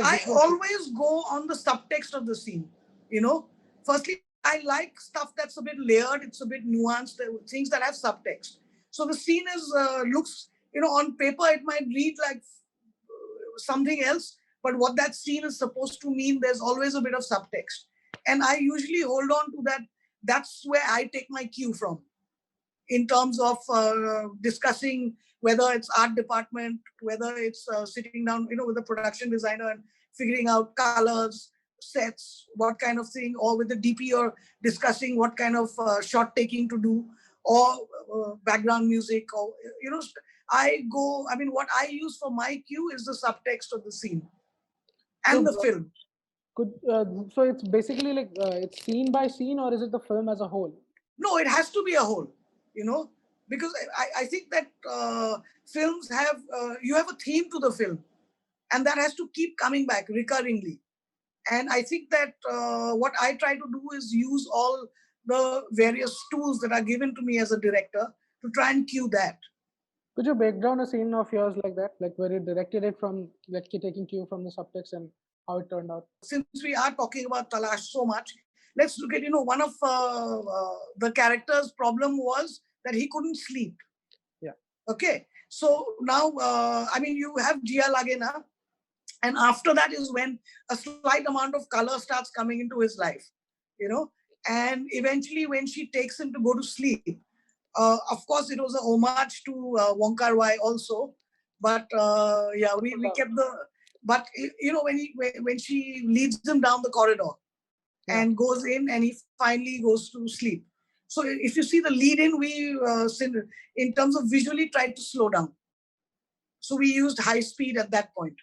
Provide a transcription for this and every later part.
I always go on the subtext of the scene. Firstly, I like stuff that's a bit layered, it's a bit nuanced, things that have subtext. So the scene looks, on paper it might read like something else, but what that scene is supposed to mean, there's always a bit of subtext. And I usually hold on to that. That's where I take my cue from in terms of discussing whether it's art department, whether it's sitting down, with the production designer and figuring out colors, sets, what kind of thing, or with the DP or discussing what kind of shot taking to do, or background music, or, what I use for my cue is the subtext of the scene and the film. So it's basically like it's scene by scene, or is it the film as a whole? No, it has to be a whole, because I think that films have, you have a theme to the film, and that has to keep coming back recurringly. And I think that what I try to do is use all the various tools that are given to me as a director to try and cue that. Could you break down a scene of yours like that, like where you directed it from, like taking cue from the subtext and how it turned out? Since we are talking about Talash so much, let's look at, one of the character's problem was that he couldn't sleep. Yeah. Okay. So now, you have Jia Lagena, and after that is when a slight amount of color starts coming into his life, and eventually when she takes him to go to sleep, of course, it was a homage to Wong Kar-wai also, but we kept the. But when she leads him down the corridor, and goes in, and he finally goes to sleep. So if you see the lead-in, we in terms of visually tried to slow down. So we used high speed at that point.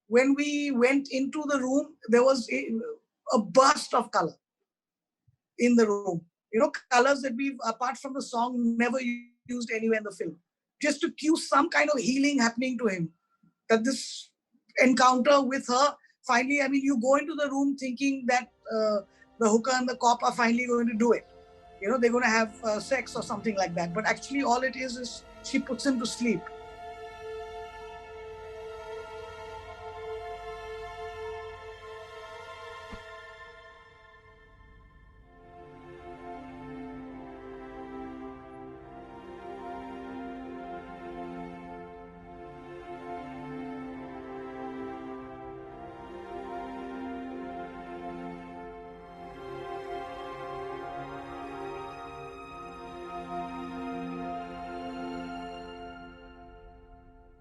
When we went into the room, there was a burst of color in the room. Colors that we've, apart from the song, never used anywhere in the film. Just to cue some kind of healing happening to him. That this encounter with her, finally, you go into the room thinking that the hooker and the cop are finally going to do it. They're going to have sex or something like that. But actually all it is she puts him to sleep.